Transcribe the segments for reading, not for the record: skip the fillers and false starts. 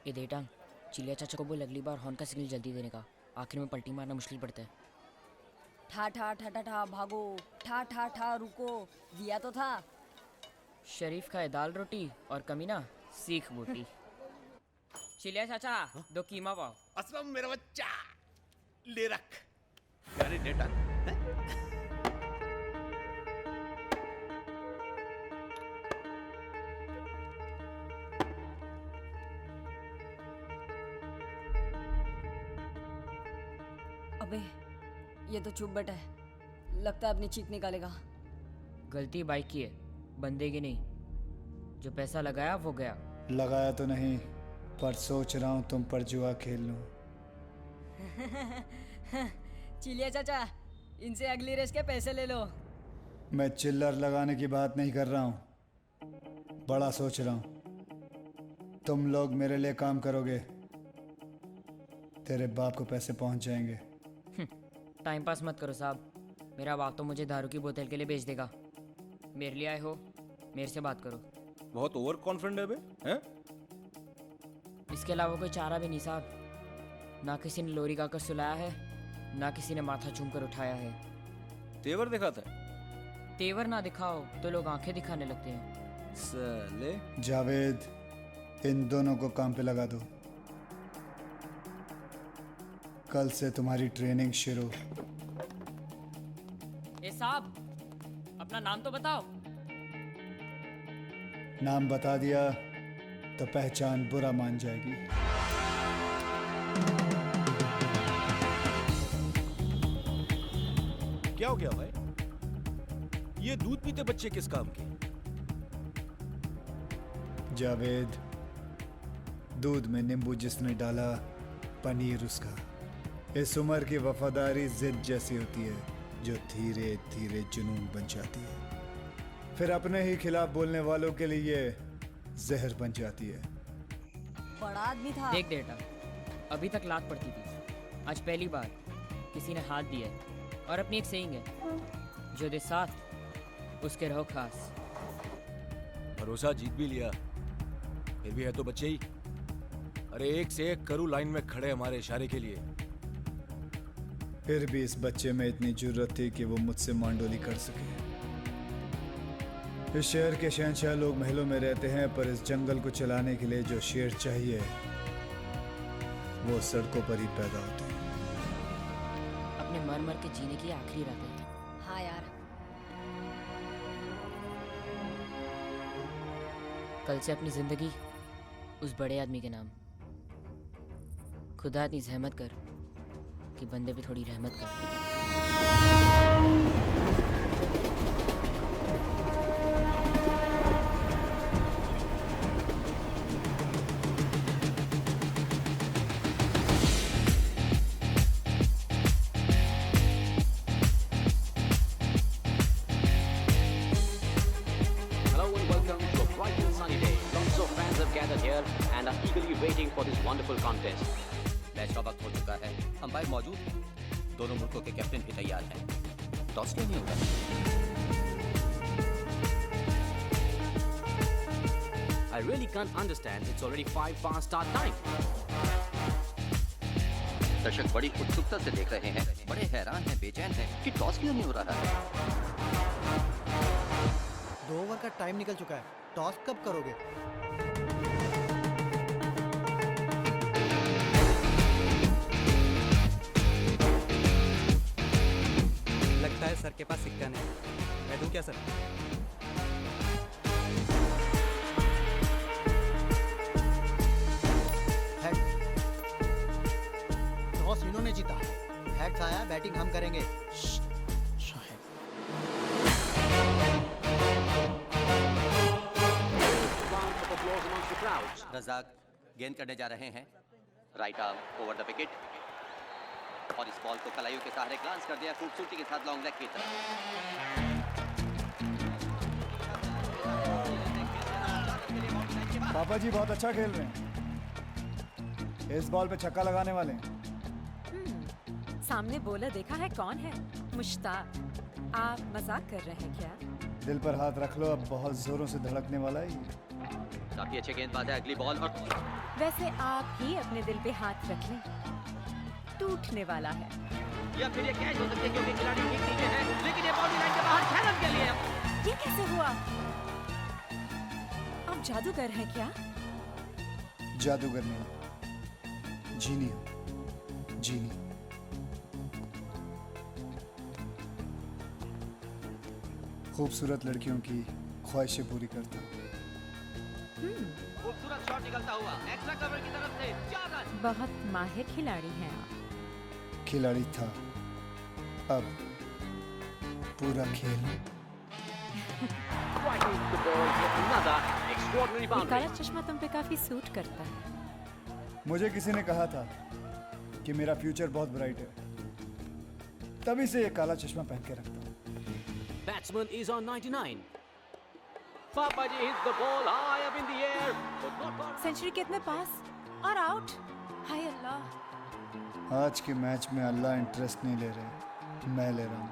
ये देटा चिलिया चाचा को बोल अगली बार हॉर्न का सिग्नल जल्दी देने का, आखिर में पलटी मारना मुश्किल पड़ता है। ठा ठा ठा ठा ठा भागो, ठा ठा ठा रुको, दिया तो था। शरीफ खाए दाल रोटी और कमीना सीख बूटी। चिलिया चाचा दो कीमा पाओ। असलम मेरा बच्चा, ले रख। अरे डेटा अबे ये तो चुप बैठा है, लगता है अपनी चीख निकालेगा। गलती बाइक की है, बंदे की नहीं। जो पैसा लगाया वो गया। लगाया तो नहीं, पर सोच रहा हूँ तुम पर जुआ खेल लूं। चिलिया चाचा, इनसे अगली रेस के पैसे ले लो। मैं चिल्लर लगाने की बात नहीं कर रहा हूँ, बड़ा सोच रहा हूँ। तुम लोग मेरे लिए काम करोगे, तेरे बाप को पैसे पहुंच जाएंगे। टाइम पास मत करो साहब, मेरा बाप तो मुझे दारू की बोतल के लिए बेच देगा। मेरे लिए आए हो, मेरे से बात करो। बहुत ओवर कॉन्फिडेंट है बे, हैं? इसके अलावा कोई चारा भी नहीं साहब। ना किसी ने लोरी गाकर सुलाया है, ना किसी ने माथा चूम कर उठाया है। तेवर दिखाता है तेवर ना दिखाओ तो लोग आंखें दिखाने लगते हैं। साले। जावेद, इन दोनों को काम पे लगा दो। कल से तुम्हारी ट्रेनिंग शुरू। ए साहब, अपना नाम तो बताओ। नाम बता दिया तो पहचान बुरा मान जाएगी। क्या हो गया भाई? ये दूध पीते बच्चे किस काम के? जावेद, दूध में नींबू जिसने डाला, पनीर उसका। इस उम्र की वफादारी जिद जैसी होती है, जो धीरे धीरे जुनून बन जाती है, फिर अपने ही खिलाफ बोलने वालों के लिए जहर बन जाती है। बड़ा आदमी था। देख बेटा, अभी तक लात पड़ती थी, आज पहली बार किसी ने हाथ दिया है। और अपनी एक सेइंग है, जो दे साथ उसके रहो खास। भरोसा जीत भी लिया, फिर भी है तो बच्चे ही। अरे एक से एक करू लाइन में खड़े हमारे इशारे के लिए। फिर भी इस बच्चे में इतनी जुर्रत थी कि वो मुझसे मांडोली कर सके। इस शहर के शहंशाह लोग महलों में रहते हैं, पर इस जंगल को चलाने के लिए जो शेर चाहिए वो सड़कों पर ही पैदा होते हैं। अपने मर मर के जीने की आखिरी रात है। हाँ यार, कल से अपनी जिंदगी उस बड़े आदमी के नाम। खुदा इतनी जहमत कर कि बंदे पे थोड़ी रहमत कर। Hello and welcome to a bright and sunny day. Lots of fans have gathered here and are eagerly waiting for this wonderful contest. Match का वक्त हो चुका है, अंपायर मौजूद हैं, दोनों मुल्कों के कैप्टन भी तैयार हैं। टॉस क्यों नहीं होगा? I really can't understand. It's already 5 past start time. दर्शक बड़ी उत्सुकता से देख रहे हैं, बड़े हैरान हैं, बेचैन हैं कि टॉस क्यों नहीं हो रहा है। 2 ओवर का टाइम निकल चुका है, टॉस कब करोगे? लगता है सर के पास सिक्का नहीं। मैं दूं क्या सर? हेड। टॉस इन्होंने जीता, हेड्स आया, बैटिंग हम करेंगे। Round of applause amongst the crowds. Razzaq गेंद करने जा रहे हैं, right arm over the wicket और इस बॉल को कलाइयों के सहारे ग्लांस कर दिया खूबसूरती के साथ लॉन्ग लेग की तरफ। पापा जी बहुत अच्छा खेल रहे हैं, इस बॉल पे छक्का लगाने वाले हैं। सामने बॉलर देखा है कौन है? मुश्ताक। आप मजाक कर रहे हैं क्या? दिल पर हाथ रख लो, अब बहुत जोरों से धड़कने वाला है ये। काफी अच्छे गेंदबाज है, अगली बॉल और वैसे आप ही अपने दिल पे हाथ रख लें, टूटने वाला है। या फिर ये कैच हो सकती है क्योंकि खिलाड़ी ठीक नीचे है, लेकिन ये बाउंड्री लाइन के बाहर 6 रन के लिए। ये कैसे हुआ? आप जादूगर हैं क्या? जादूगर नहीं, जीनी हूं, जीनी। खूबसूरत लड़कियों की ख्वाहिशें पूरी करता हूं। खूबसूरत शॉट निकलता हुआ एक्स्ट्रा कवर की तरफ से 4 रन। बहुत माहिर खिलाड़ी हैं आप। खिलाड़ी था, अब पूरा खेल। Striking the ball with another extraordinary ये boundary. काला चश्मा तुम पे काफी सूट करता है। मुझे किसी ने कहा था कि मेरा फ्यूचर बहुत ब्राइट है, तभी से ये काला चश्मा पहन के रखता हूँ। Batsman is on 99. Papaji hits the ball high up in the air, but not far. Century कितने पास और आउट? हाय अल्लाह। आज के मैच में अल्लाह इंटरेस्ट नहीं ले रहे, मैं ले रहा हूँ।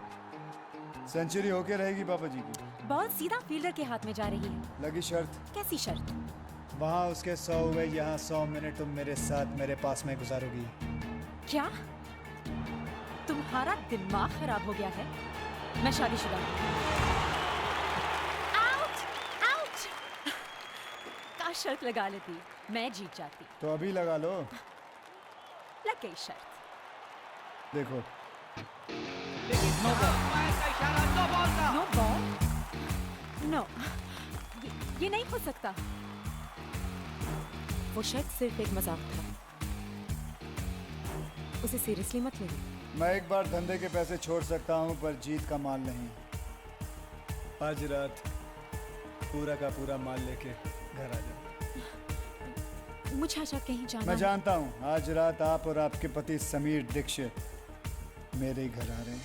सेंचुरी होके रहेगी पापा जी की। बॉल सीधा फील्डर के हाथ में जा रही है। लगी शर्त। कैसी शर्त? वहाँ उसके 100 हुए, यहाँ 100 मिनट तुम मेरे साथ मेरे पास में गुजारोगी। क्या तुम्हारा दिमाग खराब हो गया है? मैं शादीशुदा हूँ। Out out. का शर्त लगा लेती, मैं जीत जाती। तो अभी लगा लो। लग गई शर्त। देखो नो बॉल का इशारा, नो बॉल का। No ball? नो, ये नहीं हो सकता। वो शर्त सिर्फ एक मजाक था, उसे सीरियसली मत लेना। मैं एक बार धंधे के पैसे छोड़ सकता हूँ, पर जीत का माल नहीं। आज रात पूरा का पूरा माल लेके घर आ जाओ। मुझे अच्छा कहीं जाना मैं है। जानता हूँ आज रात आप और आपके पति समीर दीक्षित मेरे ही घर आ रहे हैं।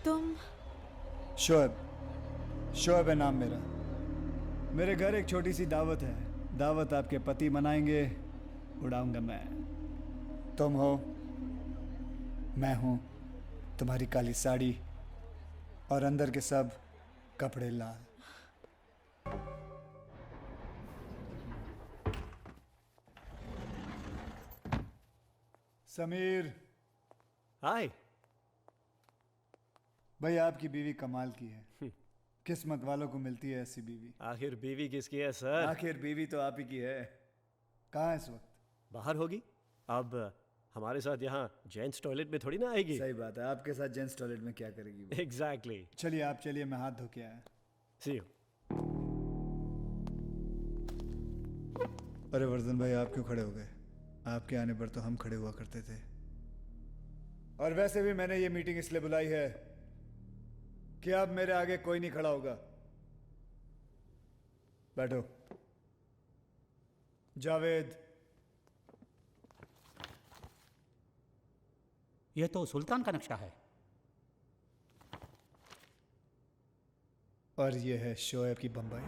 तुम? शोएब है नाम मेरा। मेरे घर एक छोटी सी दावत है। दावत आपके पति मनाएंगे, उड़ाऊंगा मैं। तुम हो, मैं हूं, तुम्हारी काली साड़ी और अंदर के सब कपड़े लाल। समीर। हाय। भाई आपकी बीवी कमाल की है। किस्मत वालों को मिलती है ऐसी बीवी। आखिर बीवी किसकी है सर? आखिर बीवी तो आप ही की है। कहाँ है इस वक्त? बाहर होगी। अब हमारे साथ यहाँ जेंट्स टॉयलेट में थोड़ी ना आएगी। सही बात है, आपके साथ जेंट्स टॉयलेट में क्या करेगी वो? एग्जैक्टली। चलिए आप चलिए, मैं हाथ धो के आया। सी यू। अरे वर्धन भाई, आप क्यों खड़े हो गए? आपके आने पर तो हम खड़े हुआ करते थे। और वैसे भी मैंने ये मीटिंग इसलिए बुलाई है कि अब मेरे आगे कोई नहीं खड़ा होगा। बैठो। जावेद। ये तो सुल्तान का नक्शा है। और ये है शोएब की बम्बई।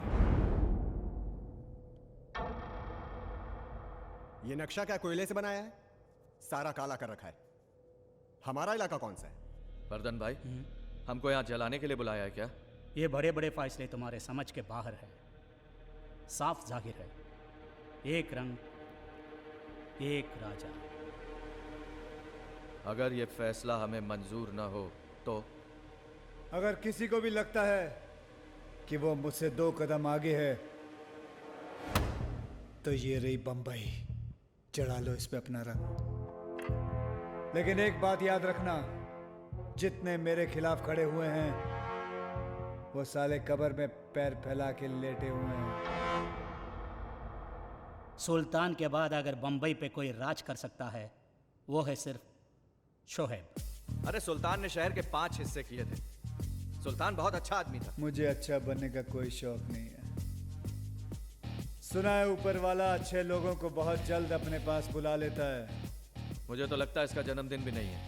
ये नक्शा क्या कोयले से बनाया है? सारा काला कर रखा है। हमारा इलाका कौन सा है? वर्धन भाई, हमको यहाँ जलाने के लिए बुलाया है क्या? ये बड़े बड़े फैसले तुम्हारे समझ के बाहर है। साफ जाहिर है, एक रंग एक राजा। अगर ये फैसला हमें मंजूर ना हो तो? अगर किसी को भी लगता है कि वो मुझसे 2 कदम आगे है, तो ये रही बंबई। चढ़ा लो इस पे अपना रंग। लेकिन एक बात याद रखना, जितने मेरे खिलाफ खड़े हुए हैं वो साले कब्र में पैर फैला के लेटे हुए हैं। सुल्तान के बाद अगर बंबई पे कोई राज कर सकता है, वो है सिर्फ शोएब। अरे सुल्तान ने शहर के 5 हिस्से किए थे। सुल्तान बहुत अच्छा आदमी था। मुझे अच्छा बनने का कोई शौक नहीं है। सुना है ऊपर वाला अच्छे लोगों को बहुत जल्द अपने पास बुला लेता है। मुझे तो लगता है इसका जन्मदिन भी नहीं है।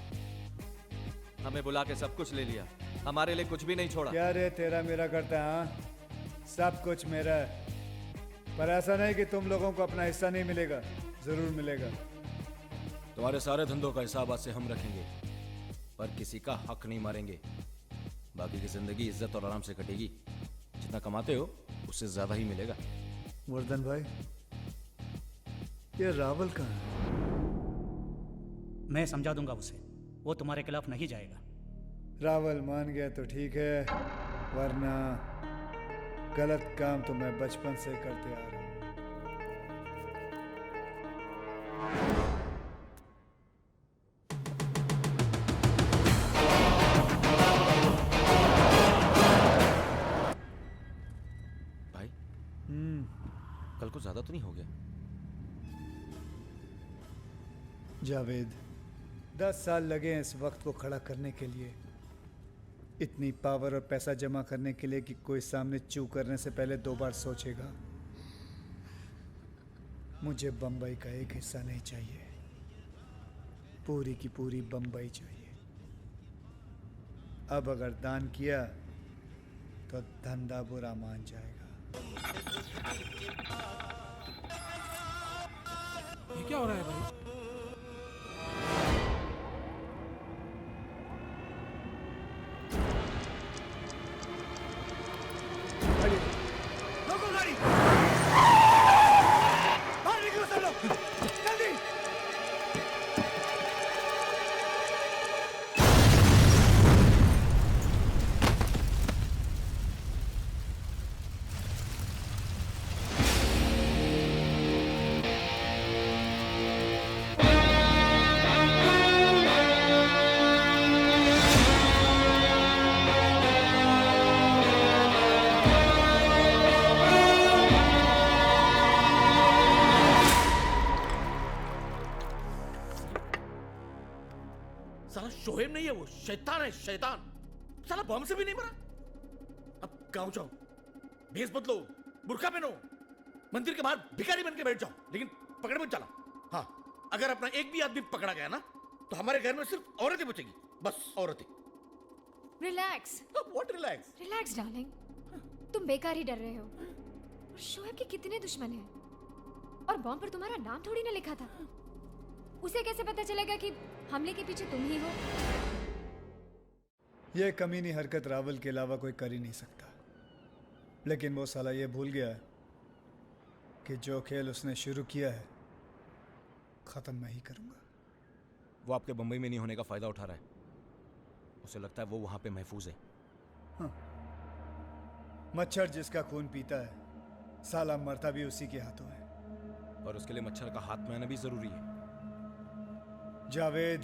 हमें बुला के सब कुछ ले लिया, हमारे लिए कुछ भी नहीं छोड़ा। क्या रे तेरा मेरा करता है? हाँ, सब कुछ मेरा है, पर ऐसा नहीं कि तुम लोगों को अपना हिस्सा नहीं मिलेगा। जरूर मिलेगा। तुम्हारे सारे धंधों का हिसाब आज से हम रखेंगे, पर किसी का हक नहीं मारेंगे। बाकी की जिंदगी इज्जत और आराम से कटेगी। जितना कमाते हो उससे ज्यादा ही मिलेगा। वर्धन भाई, ये रावल कहाँ है? मैं समझा दूंगा उसे, वो तुम्हारे खिलाफ नहीं जाएगा। रावल मान गया तो ठीक है, वरना गलत काम तो मैं बचपन से करते आ रहा हूं। भाई कल को ज्यादा तो नहीं हो गया? जावेद, 10 साल लगे हैं इस वक्त को खड़ा करने के लिए, इतनी पावर और पैसा जमा करने के लिए कि कोई सामने चू करने से पहले 2 बार सोचेगा। मुझे बंबई का एक हिस्सा नहीं चाहिए, पूरी की पूरी बंबई चाहिए। अब अगर दान किया तो धंधा बुरा मान जाएगा। ये क्या हो रहा है भाई? रोको गाड़ी! बाहर निकलो सब लोग! जल्दी! साला शोहेब नहीं है, वो शैतान है, शैतान। साला बम से भी नहीं मरा। अब गाँव जाओ, भेस बदलो, बुर्का पहनो, मंदिर के बाहर भिखारी बन के बैठ जाओ, लेकिन पकड़ मत चला। हाँ, अगर अपना एक भी आदमी पकड़ा गया ना, तो हमारे घर में सिर्फ औरतें बचेगी, बस औरतें। Relax. What relax? Relax darling, तुम बेकार ही डर रहे हो। और शोएब के कितने दुश्मन हैं, और बॉम्ब पर तुम्हारा नाम थोड़ी ना लिखा था। उसे कैसे पता चलेगा कि हमले के पीछे तुम ही हो? यह कमीनी हरकत रावल के अलावा कोई कर ही नहीं सकता, लेकिन वो साला ये भूल गया कि जो खेल उसने शुरू किया है खत्म मैं ही करूंगा। वो आपके बंबई में नहीं होने का फायदा उठा रहा है। उसे लगता है वो वहां पे महफूज है। हाँ। मच्छर जिसका खून पीता है, साला मरता भी उसी के हाथों है। और उसके लिए मच्छर का हाथ में आना भी जरूरी है। जावेद,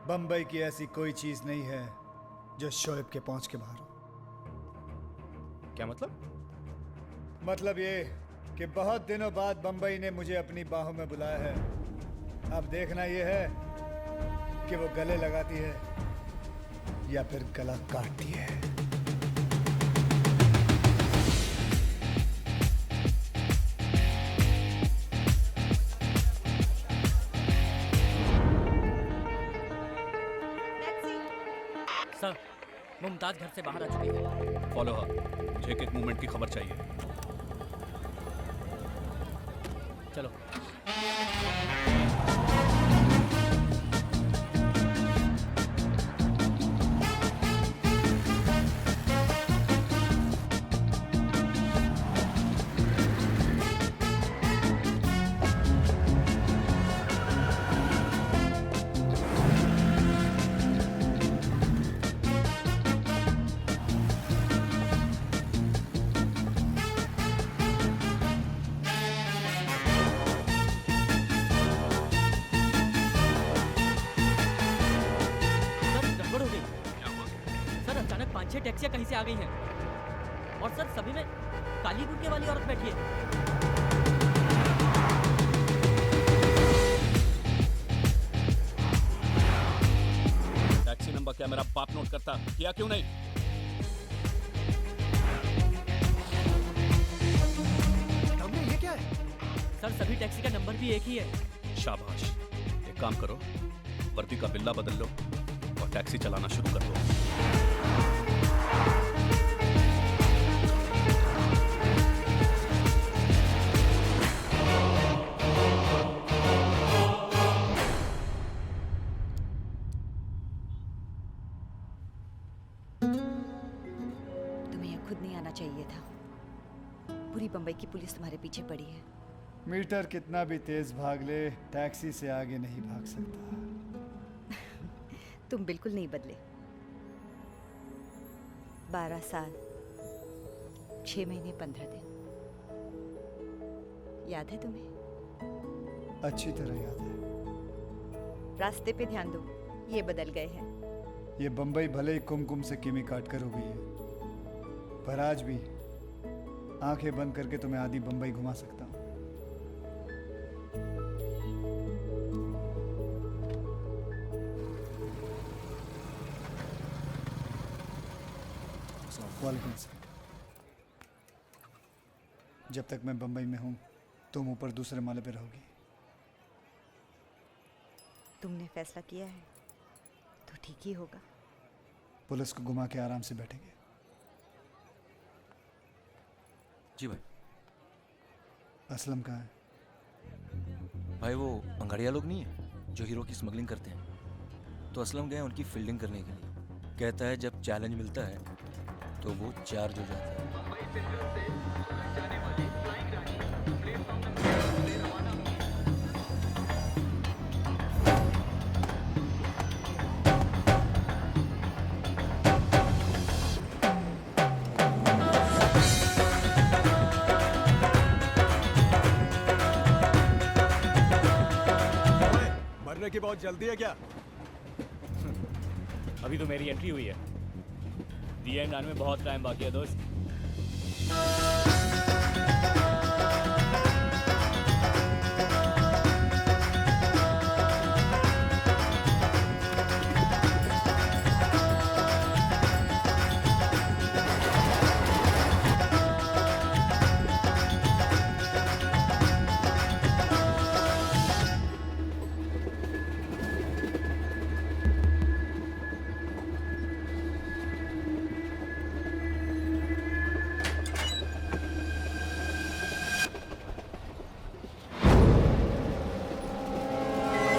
बंबई की ऐसी कोई चीज नहीं है जो शोएब के पहुंच के बाहर हो। क्या मतलब? मतलब ये कि बहुत दिनों बाद बंबई ने मुझे अपनी बाहों में बुलाया है। अब देखना ये है कि वो गले लगाती है या फिर गला काटती है। सर, मुमताज घर से बाहर आ चुकी है। फॉलो हर, मुझे एक मूवमेंट की खबर चाहिए। चलो। टैक्सियां कहीं से आ गई हैं और सर सभी में काली बुर्के वाली औरत बैठी है। टैक्सी नंबर क्या मेरा बाप नोट करता, किया क्यों नहीं? ये क्या है? सर सभी टैक्सी का नंबर भी एक ही है। शाबाश, एक काम करो, वर्दी का बिल्ला बदल लो और टैक्सी चलाना शुरू कर दो। तुम्हें खुद नहीं आना चाहिए था। पूरी बंबई की पुलिस तुम्हारे पीछे पड़ी है। मीटर कितना भी तेज भाग ले, टैक्सी से आगे नहीं भाग सकता। तुम बिल्कुल नहीं बदले। 12 साल 6 महीने 15 दिन, याद है तुम्हें? अच्छी तरह याद है। रास्ते पे ध्यान दो, ये बदल गए हैं। ये बम्बई भले ही कुमकुम से किमी काट कर हो गई है, पर आज भी आंखें बंद करके तुम्हें आधी बम्बई घुमा सकता हूँ। वालेकुम सलाम। जब तक मैं बम्बई में हूँ, तुम ऊपर दूसरे माले पे रहोगी। तुमने फैसला किया है तो ठीक ही होगा। पुलिस को घुमा के आराम से बैठेंगे। जी भाई। असलम कहाँ है? भाई वो अंगाड़िया लोग नहीं है जो हीरो की स्मगलिंग करते हैं, तो असलम गए उनकी फील्डिंग करने के लिए। कहता है जब चैलेंज मिलता है तो वो चार्ज हो जाता है। मरने की बहुत जल्दी है क्या? अभी तो मेरी एंट्री हुई है। दी एंड आने में बहुत टाइम बाकी है दोस्त।